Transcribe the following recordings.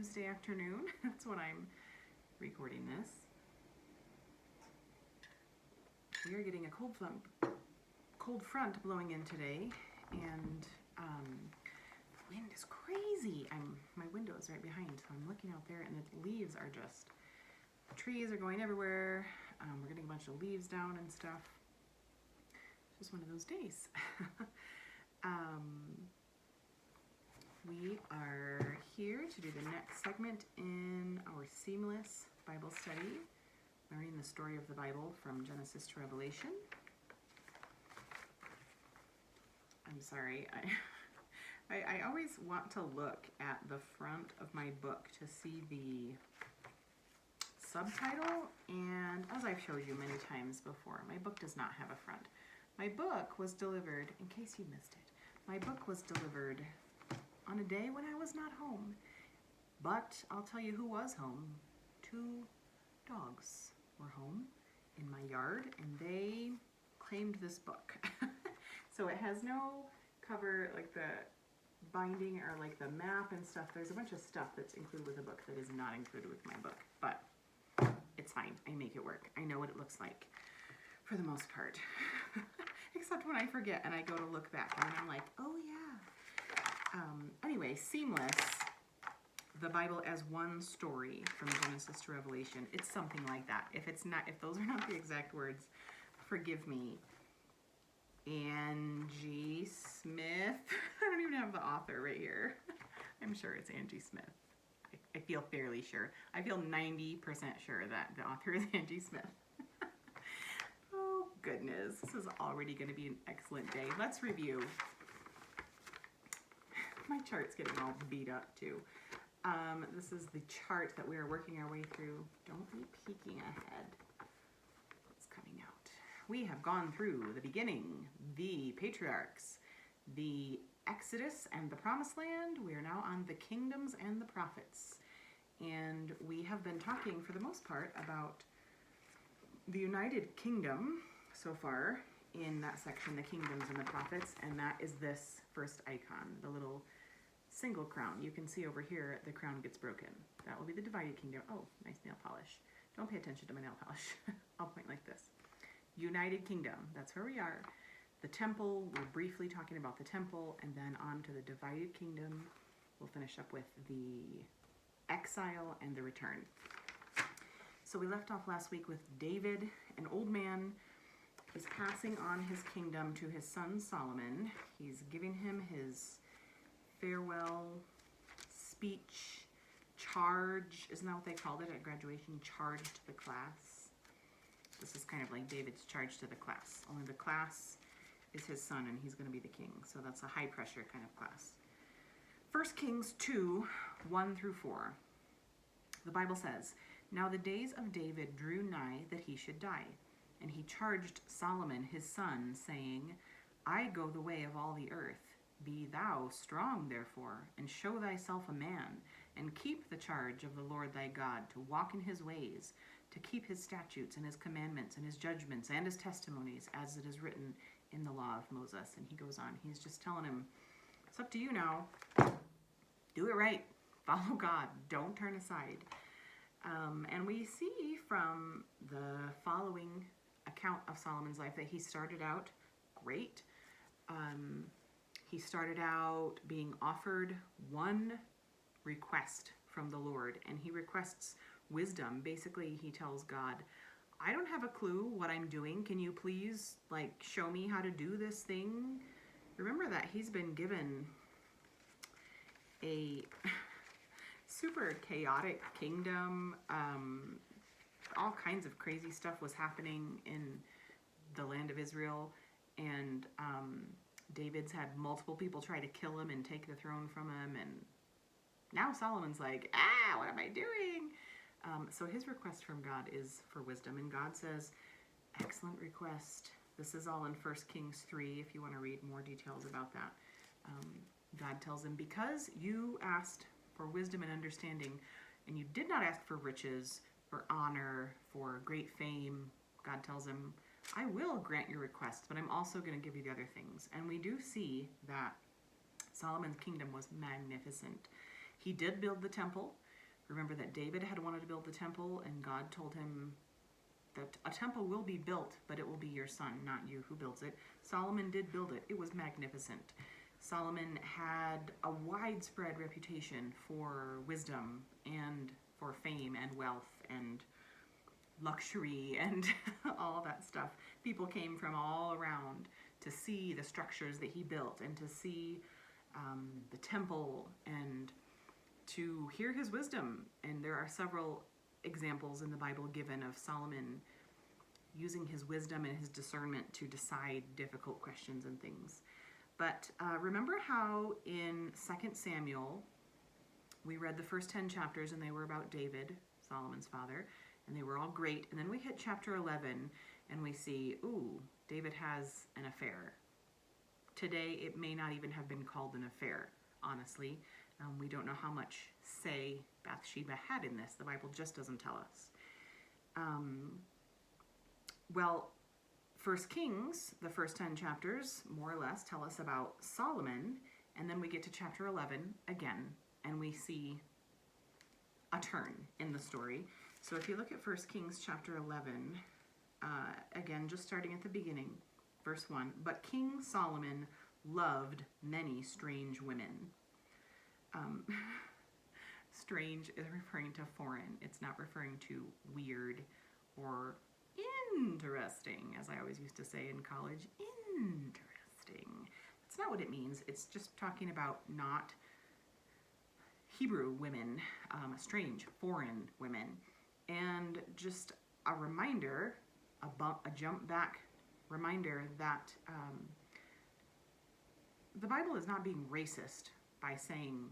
Tuesday afternoon. That's when I'm recording this. We are getting a cold front blowing in today, and the wind is crazy. My window is right behind, so I'm looking out there, and the leaves are just, trees are going everywhere. We're getting a bunch of leaves down and stuff. It's just one of those days. We are here to do the next segment in our Seamless Bible study, learning the story of the Bible from Genesis to Revelation. I'm sorry, I always want to look at the front of my book to see the subtitle, and as I've showed you many times before, my book does not have a front. My book was delivered, in case you missed it, my book was delivered on a day when I was not home. But I'll tell you who was home. 2 dogs were home in my yard, and they claimed this book. So it has no cover, like the binding or like the map and stuff. There's a bunch of stuff that's included with the book that is not included with my book, but it's fine. I make it work. I know what it looks like for the most part. Except when I forget and I go to look back and I'm like, oh yeah. Anyway, Seamless, the Bible as one story from Genesis to Revelation. It's something like that. If those are not the exact words, forgive me. Angie Smith. I don't even have the author right here. I'm sure it's Angie Smith. I feel fairly sure. I feel 90% sure that the author is Angie Smith. Oh goodness, this is already going to be an excellent day. Let's review. My chart's getting all beat up too. This is the chart that we are working our way through. Don't be peeking ahead. It's coming out. We have gone through the beginning, the patriarchs, the Exodus and the Promised Land. We are now on the kingdoms and the prophets. And we have been talking for the most part about the United Kingdom so far in that section, the kingdoms and the prophets, and that is this first icon, the little single crown. You can see over here the crown gets broken. That will be the divided kingdom. Oh, nice nail polish. Don't pay attention to my nail polish. I'll point like this. United Kingdom, that's where we are. The temple, we're briefly talking about the temple, and then on to the divided kingdom. We'll finish up with the exile and the return. So we left off last week with David, an old man, is passing on his kingdom to his son Solomon. He's giving him his farewell speech, charge, isn't that what they called it at graduation? Charge to the class. This is kind of like David's charge to the class, only the class is his son and he's going to be the king. So that's a high pressure kind of class. 1 Kings 2, 1 through 4. The Bible says, "Now the days of David drew nigh that he should die. And he charged Solomon his son, saying, I go the way of all the earth. Be thou strong, therefore, and show thyself a man, and keep the charge of the Lord thy God, to walk in his ways, to keep his statutes and his commandments and his judgments and his testimonies, as it is written in the law of Moses." And he goes on. He's just telling him, it's up to you now. Do it right. Follow God. Don't turn aside. And we see from the following account of Solomon's life that he started out great. He started out being offered one request from the Lord, and he requests wisdom. Basically, he tells God, I don't have a clue what I'm doing. Can you please show me how to do this thing? Remember that he's been given a super chaotic kingdom. All kinds of crazy stuff was happening in the land of Israel, and David's had multiple people try to kill him and take the throne from him, and now Solomon's like, what am I doing? So his request from God is for wisdom, and God says, excellent request. This is all in 1 Kings 3 if you want to read more details about that. God tells him, because you asked for wisdom and understanding, and you did not ask for riches, for honor, for great fame, God tells him, I will grant your request, but I'm also going to give you the other things. And we do see that Solomon's kingdom was magnificent. He did build the temple. Remember that David had wanted to build the temple, and God told him that a temple will be built, but it will be your son, not you, who builds it. Solomon did build it. It was magnificent. Solomon had a widespread reputation for wisdom and for fame and wealth and luxury and all that stuff. People came from all around to see the structures that he built and to see the temple and to hear his wisdom. And there are several examples in the Bible given of Solomon using his wisdom and his discernment to decide difficult questions and things. But remember how in 2 Samuel, we read the first 10 chapters and they were about David, Solomon's father, and they were all great. And then we hit chapter 11 and we see, ooh, David has an affair. Today, it may not even have been called an affair, honestly. We don't know how much say Bathsheba had in this. The Bible just doesn't tell us. Well, 1 Kings, the first 10 chapters, more or less, tell us about Solomon, and then we get to chapter 11 again, and we see a turn in the story. So if you look at 1 Kings chapter 11, again, just starting at the beginning, verse 1, but King Solomon loved many strange women. Strange is referring to foreign. It's not referring to weird or interesting, as I always used to say in college. Interesting. That's not what it means. It's just talking about not Hebrew women, strange, foreign women. And just a reminder, a jump back reminder that the Bible is not being racist by saying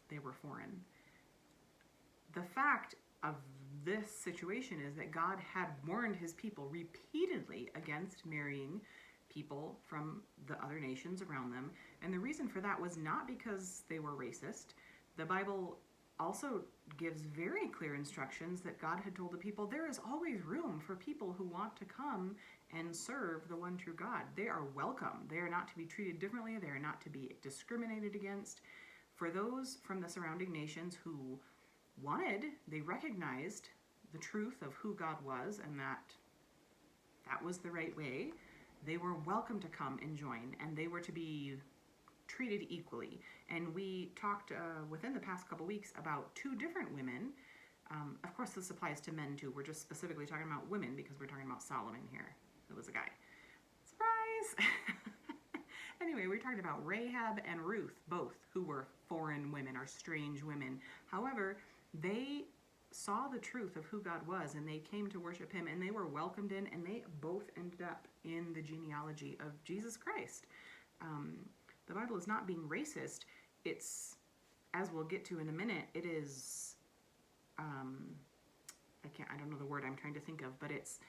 they were foreign. The fact of this situation is that God had warned his people repeatedly against marrying people from the other nations around them. And the reason for that was not because they were racist. The Bible also gives very clear instructions that God had told the people there is always room for people who want to come and serve the one true God. They are welcome. They are not to be treated differently. They are not to be discriminated against. For those from the surrounding nations who they recognized the truth of who God was and that was the right way, they were welcome to come and join, and they were to be treated equally. And we talked within the past couple weeks about two different women. Of course, this applies to men too. We're just specifically talking about women because we're talking about Solomon here, who was a guy. Surprise! Anyway, we're talking about Rahab and Ruth, both who were foreign women or strange women. However, they saw the truth of who God was, and they came to worship him, and they were welcomed in, and they both ended up in the genealogy of Jesus Christ. The Bible is not being racist. It's, as we'll get to in a minute, it is, I don't know the word I'm trying to think of, but it's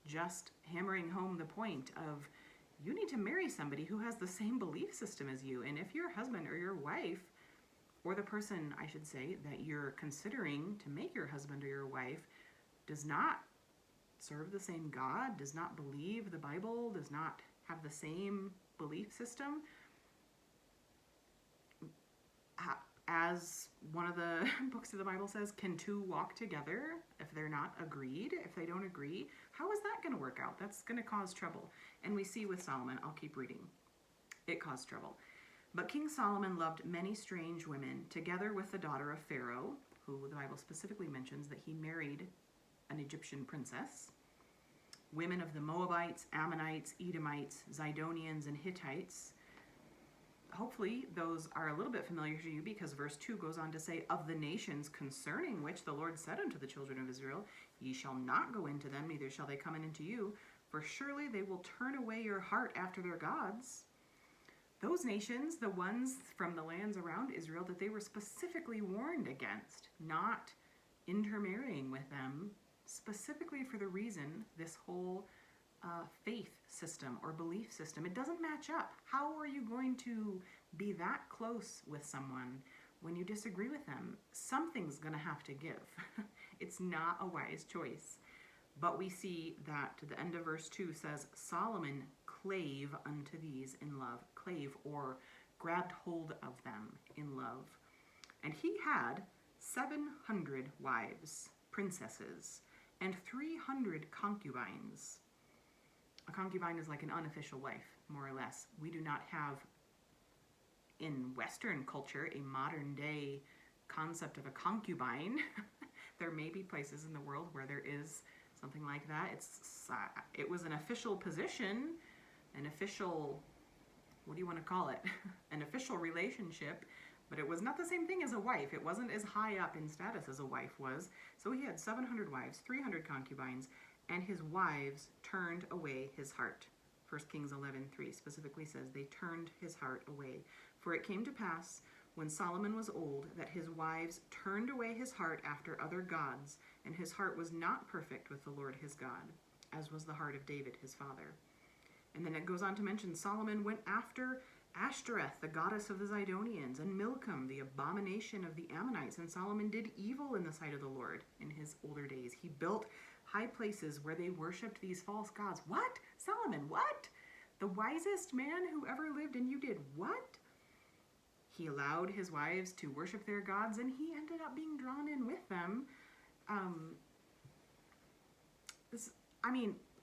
just hammering home the point of you need to marry somebody who has the same belief system as you. And if your husband or your wife, or the person, I should say, that you're considering to make your husband or your wife does not serve the same God, does not believe the Bible, does not have the same belief system, as one of the books of the Bible says, can two walk together if they're not agreed? If they don't agree, how is that going to work out? That's going to cause trouble. And we see with Solomon, I'll keep reading, it caused trouble. But King Solomon loved many strange women, together with the daughter of Pharaoh, who the Bible specifically mentions that he married an Egyptian princess, women of the Moabites, Ammonites, Edomites, Zidonians, and Hittites. Hopefully those are a little bit familiar to you, because verse 2 goes on to say, of the nations concerning which the Lord said unto the children of Israel, ye shall not go into them, neither shall they come in into you, for surely they will turn away your heart after their gods. Those nations, the ones from the lands around Israel that they were specifically warned against, not intermarrying with them, specifically for the reason this whole faith system or belief system, it doesn't match up. How are you going to be that close with someone when you disagree with them? Something's going to have to give. It's not a wise choice. But we see that the end of verse 2 says, Solomon clave unto these in love. Clave, or grabbed hold of them in love. And he had 700 wives, princesses, and 300 concubines. A concubine is like an unofficial wife, more or less. We do not have, in Western culture, a modern day concept of a concubine. There may be places in the world where there is something like that. It was an official position, an official, what do you want to call it? An official relationship, but it was not the same thing as a wife. It wasn't as high up in status as a wife was. So he had 700 wives, 300 concubines, and his wives turned away his heart. 1 Kings 11:3 specifically says they turned his heart away. For it came to pass, when Solomon was old, that his wives turned away his heart after other gods, and his heart was not perfect with the Lord his God, as was the heart of David his father. And then it goes on to mention Solomon went after Ashtoreth, the goddess of the Zidonians, and Milcom, the abomination of the Ammonites. And Solomon did evil in the sight of the Lord in his older days. He built high places where they worshipped these false gods. What? Solomon, what? The wisest man who ever lived, and you did what? He allowed his wives to worship their gods, and he ended up being drawn in with them.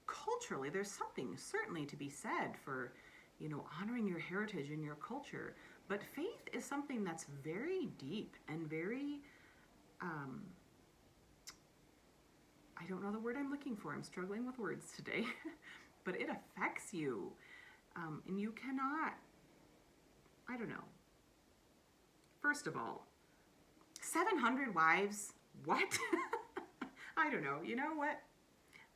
Culturally, there's something certainly to be said for, honoring your heritage and your culture. But faith is something that's very deep and very, I don't know the word I'm looking for. I'm struggling with words today. But it affects you. And you cannot, I don't know. First of all, 700 wives? What? I don't know. You know what?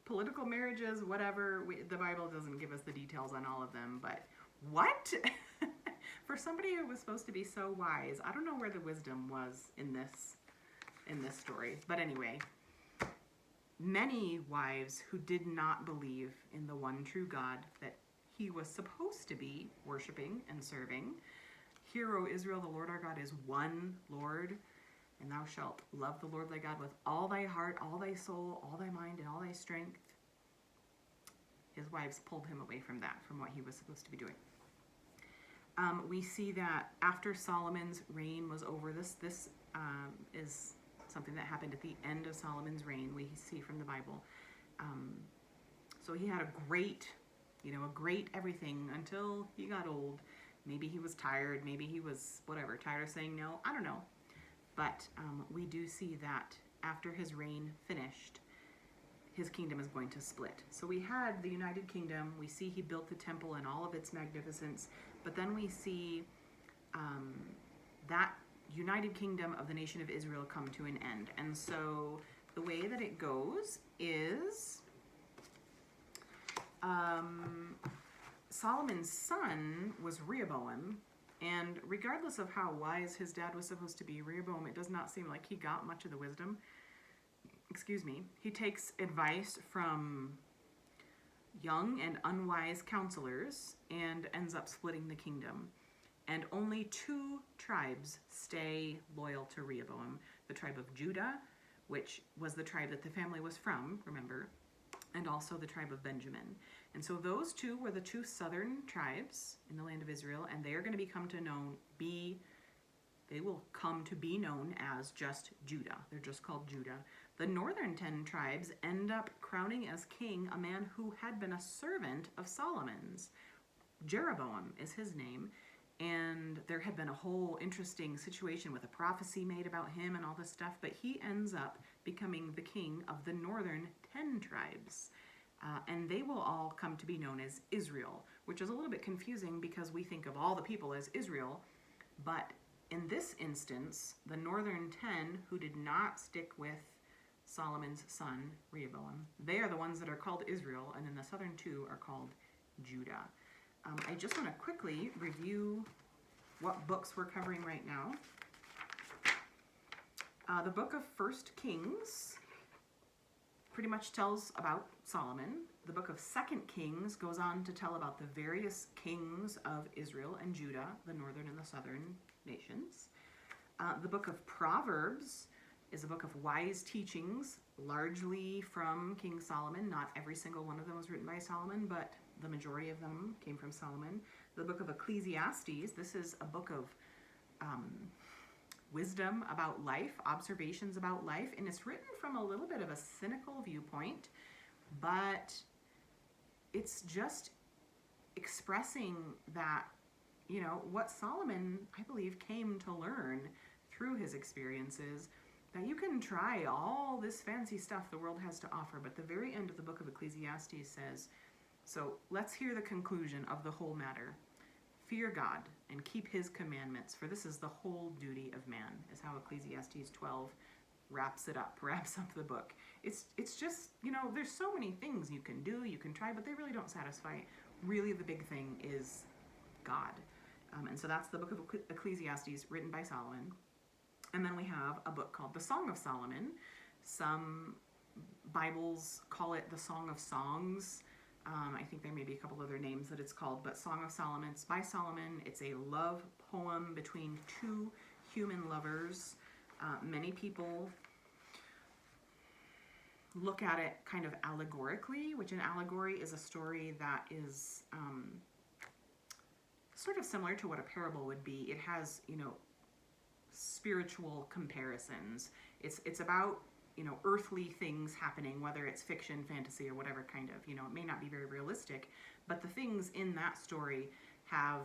Political marriages, whatever. The Bible doesn't give us the details on all of them, but what? For somebody who was supposed to be so wise, I don't know where the wisdom was in this story. But anyway, many wives who did not believe in the one true God that he was supposed to be worshiping and serving. Hear, O Israel, the Lord our God is one Lord, and thou shalt love the Lord thy God with all thy heart, all thy soul, all thy mind, and all thy strength. His wives pulled him away from that, from what he was supposed to be doing. We see that after Solomon's reign was over, this is something that happened at the end of Solomon's reign, we see from the Bible. So he had a great everything until he got old. Maybe he was tired, maybe he was tired of saying no, I don't know. But we do see that after his reign finished, his kingdom is going to split. So we had the United Kingdom, we see he built the temple in all of its magnificence, but then we see that United Kingdom of the nation of Israel come to an end. And so the way that it goes is Solomon's son was Rehoboam, and regardless of how wise his dad was supposed to be, Rehoboam, it does not seem like he got much of the wisdom. He takes advice from young and unwise counselors and ends up splitting the kingdom. And only 2 tribes stay loyal to Rehoboam. The tribe of Judah, which was the tribe that the family was from, remember, and also the tribe of Benjamin. And so those 2 were the 2 southern tribes in the land of Israel, and they are going to they will come to be known as just Judah. They're just called Judah. The northern 10 tribes end up crowning as king a man who had been a servant of Solomon's. Jeroboam is his name, and there had been a whole interesting situation with a prophecy made about him and all this stuff, but he ends up becoming the king of the northern 10 tribes. And they will all come to be known as Israel, which is a little bit confusing because we think of all the people as Israel, but in this instance, the northern 10 who did not stick with Solomon's son, Rehoboam, they are the ones that are called Israel, and then the southern 2 are called Judah. I just want to quickly review what books we're covering right now. The book of 1 Kings pretty much tells about Solomon. The book of 2 Kings goes on to tell about the various kings of Israel and Judah, the northern and the southern nations. The book of Proverbs is a book of wise teachings, largely from King Solomon. Not every single one of them was written by Solomon, but the majority of them came from Solomon. The book of Ecclesiastes, this is a book of wisdom about life, observations about life, and it's written from a little bit of a cynical viewpoint, but it's just expressing that, you know, what Solomon, I believe, came to learn through his experiences, that you can try all this fancy stuff the world has to offer, but the very end of the book of Ecclesiastes says, so let's hear the conclusion of the whole matter. Fear God and keep his commandments, for this is the whole duty of man, is how Ecclesiastes 12 wraps up the book. It's just, you know, there's so many things you can do, you can try, but they really don't satisfy. Really the big thing is God. And so that's the book of Ecclesiastes, written by Solomon. And then we have a book called the Song of Solomon. Some Bibles call it the Song of Songs. I think there may be a couple other names that it's called, but Song of Solomon, it's by Solomon. It's a love poem between two human lovers. Many people look at it kind of allegorically, which an allegory is a story that is sort of similar to what a parable would be. It has, you know, spiritual comparisons. It's about, you know, earthly things happening, whether it's fiction, fantasy, or whatever kind of, you know, it may not be very realistic, but the things in that story have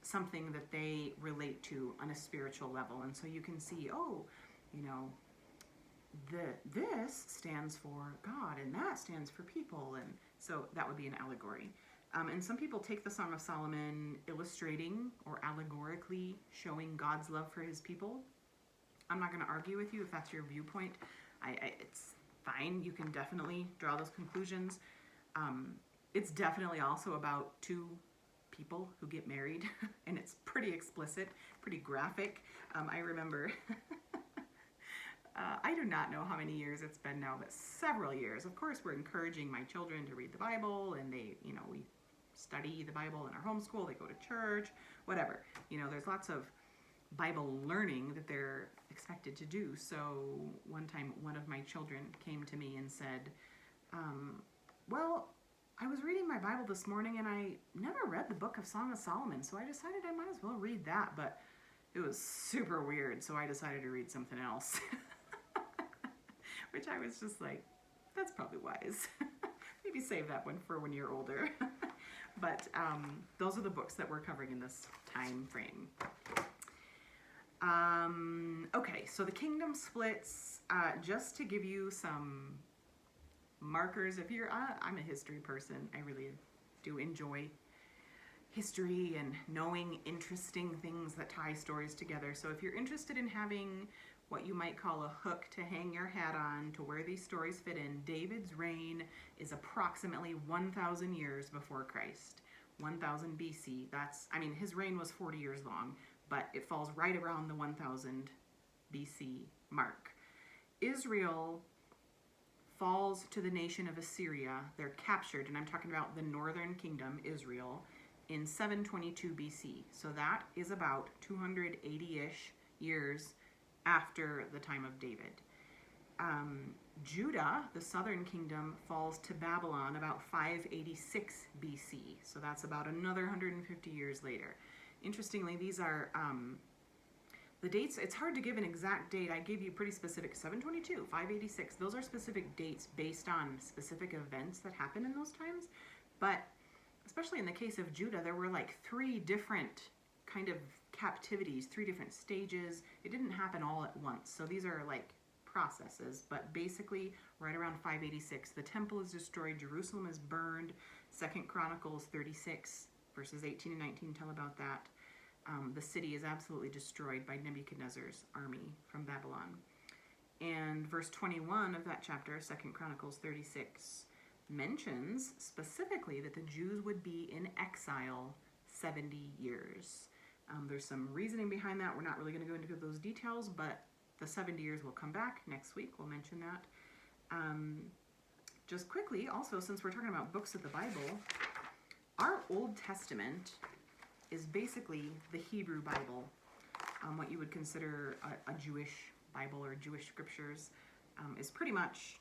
something that they relate to on a spiritual level. And so you can see, oh, you know, this stands for God and that stands for people. And so that would be an allegory. And some people take the Song of Solomon illustrating or allegorically showing God's love for his people. I'm not going to argue with you if that's your viewpoint. It's fine. You can definitely draw those conclusions. It's definitely also about two people who get married, and it's pretty explicit, pretty graphic. I remember, I do not know how many years it's been now, but several years. Of course, we're encouraging my children to read the Bible, and they, you know, we study the Bible in our homeschool, they go to church, whatever. You know, there's lots of Bible learning that they're expected to do. So one time, one of my children came to me and said, well, I was reading my Bible this morning and I never read the book of Song of Solomon, so I decided I might as well read that, but it was super weird, so I decided to read something else. Which I was just like, that's probably wise. Maybe save that one for when you're older. But those are the books that we're covering in this time frame. Okay, so the kingdom splits, just to give you some markers. If you're, I'm a history person. I really do enjoy history and knowing interesting things that tie stories together. So if you're interested in having what you might call a hook to hang your hat on to where these stories fit in, David's reign is approximately 1,000 years before Christ. 1000 BC. That's, I mean, his reign was 40 years long, but it falls right around the 1000 BC mark. Israel falls to the nation of Assyria. They're captured, and I'm talking about the northern kingdom, Israel, in 722 BC. So that is about 280-ish years after the time of David. Judah, the southern kingdom, falls to Babylon about 586 BC. So that's about another 150 years later. Interestingly, these are the dates. It's hard to give an exact date. I gave you pretty specific, 722, 586. Those are specific dates based on specific events that happened in those times. But especially in the case of Judah, there were like 3 different kind of captivities, 3 different stages. It didn't happen all at once. So these are like processes, but basically right around 586, the temple is destroyed, Jerusalem is burned. 2 Chronicles 36 verses 18 and 19 tell about that. The city is absolutely destroyed by Nebuchadnezzar's army from Babylon. And verse 21 of that chapter, 2 Chronicles 36, mentions specifically that the Jews would be in exile 70 years. There's some reasoning behind that. We're not really going to go into those details, but the 70 years will come back next week. We'll mention that. Just quickly, also, since we're talking about books of the Bible, our Old Testament is basically the Hebrew Bible, what you would consider a Jewish Bible or Jewish scriptures, is pretty much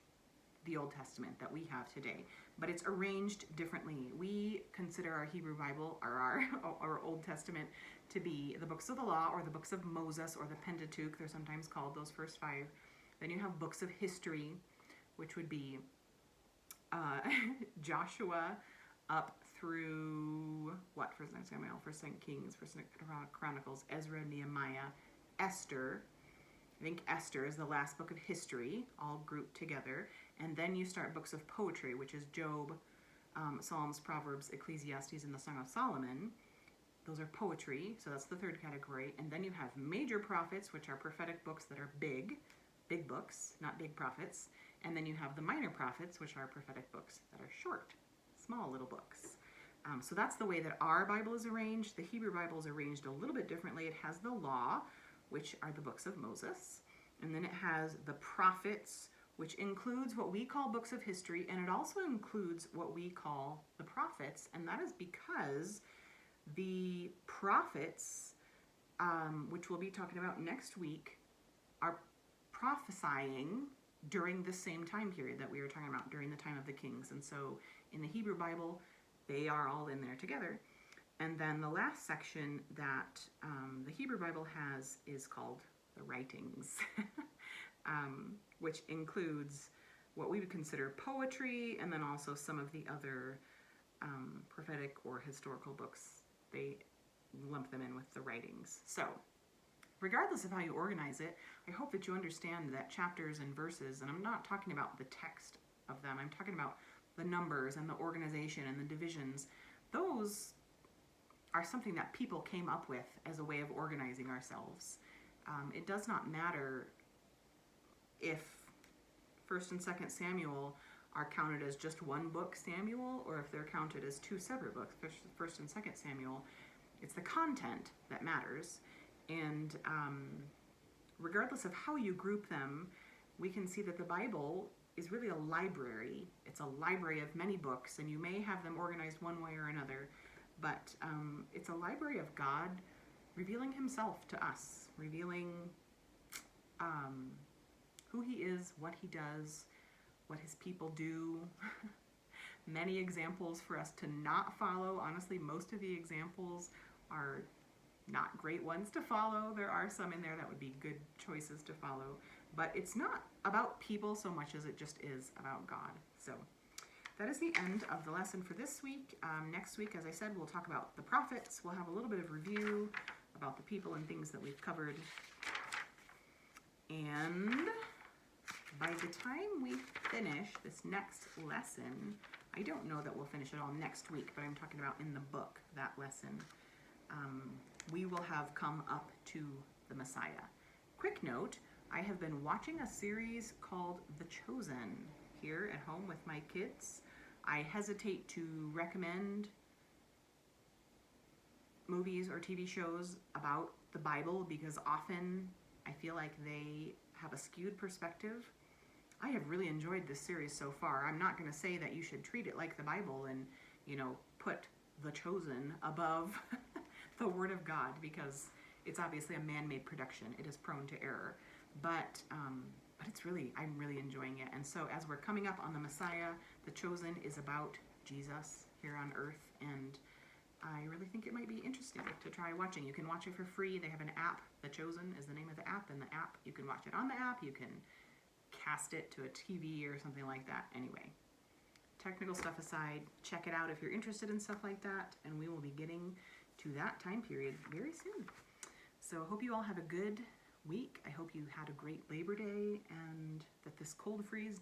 the Old Testament that we have today, but it's arranged differently. We consider our Hebrew Bible or our Old Testament to be the books of the law or the books of Moses or the Pentateuch. They're sometimes called those first 5. Then you have books of history, which would be Joshua up through what? 1 Samuel, 1 Kings, 1 Chronicles, Ezra, Nehemiah, Esther. I think Esther is the last book of history, all grouped together. And then you start books of poetry, which is Job, Psalms, Proverbs, Ecclesiastes, and the Song of Solomon. Those are poetry, so that's the 3rd category. And then you have major prophets, which are prophetic books that are big books, not big prophets. And then you have the minor prophets, which are prophetic books that are short, small little books. So that's the way that our Bible is arranged. The Hebrew Bible is arranged a little bit differently. It has the law, which are the books of Moses. And then it has the prophets, which includes what we call books of history, and it also includes what we call the prophets. And that is because the prophets, which we'll be talking about next week, are prophesying during the same time period that we were talking about, during the time of the kings. And so in the Hebrew Bible, they are all in there together. And then the last section that the Hebrew Bible has is called the writings, which includes what we would consider poetry, and then also some of the other prophetic or historical books. They lump them in with the writings. So regardless of how you organize it, I hope that you understand that chapters and verses, and I'm not talking about the text of them, I'm talking about the numbers and the organization and the divisions. Those are something that people came up with as a way of organizing ourselves. It does not matter if 1st and 2nd Samuel are counted as just one book, Samuel, or if they're counted as 2 separate books, 1st and 2nd Samuel. It's the content that matters. And regardless of how you group them, we can see that the Bible is really a library. It's a library of many books, and you may have them organized one way or another, but it's a library of God revealing himself to us, revealing who he is, what he does, what his people do. Many examples for us to not follow. Honestly, most of the examples are not great ones to follow. There are some in there that would be good choices to follow, but it's not about people so much as it just is about God. So that is the end of the lesson for this week. Next week, as I said, we'll talk about the prophets. We'll have a little bit of review about the people and things that we've covered. And by the time we finish this next lesson, I don't know that we'll finish it all next week, but I'm talking about in the book, that lesson, we will have come up to the Messiah. Quick note, I have been watching a series called The Chosen here at home with my kids. I hesitate to recommend movies or TV shows about the Bible because often I feel like they have a skewed perspective. I have really enjoyed this series so far. I'm not going to say that you should treat it like the Bible and, put The Chosen above the Word of God, because it's obviously a man-made production. It is prone to error. But I'm really enjoying it. And so as we're coming up on the Messiah, The Chosen is about Jesus here on earth, and I really think it might be interesting to try watching. You can watch it for free. They have an app. The Chosen is the name of the app, and the app, you can watch it on the app. You can cast it to a TV or something like that. Anyway, technical stuff aside, check it out if you're interested in stuff like that, and we will be getting to that time period very soon. So I hope you all have a good week. I hope you had a great Labor Day, and that this cold front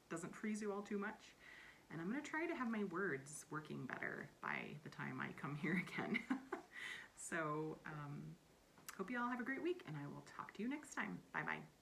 doesn't freeze you all too much. And I'm going to try to have my words working better by the time I come here again. So hope you all have a great week, and I will talk to you next time. Bye-bye.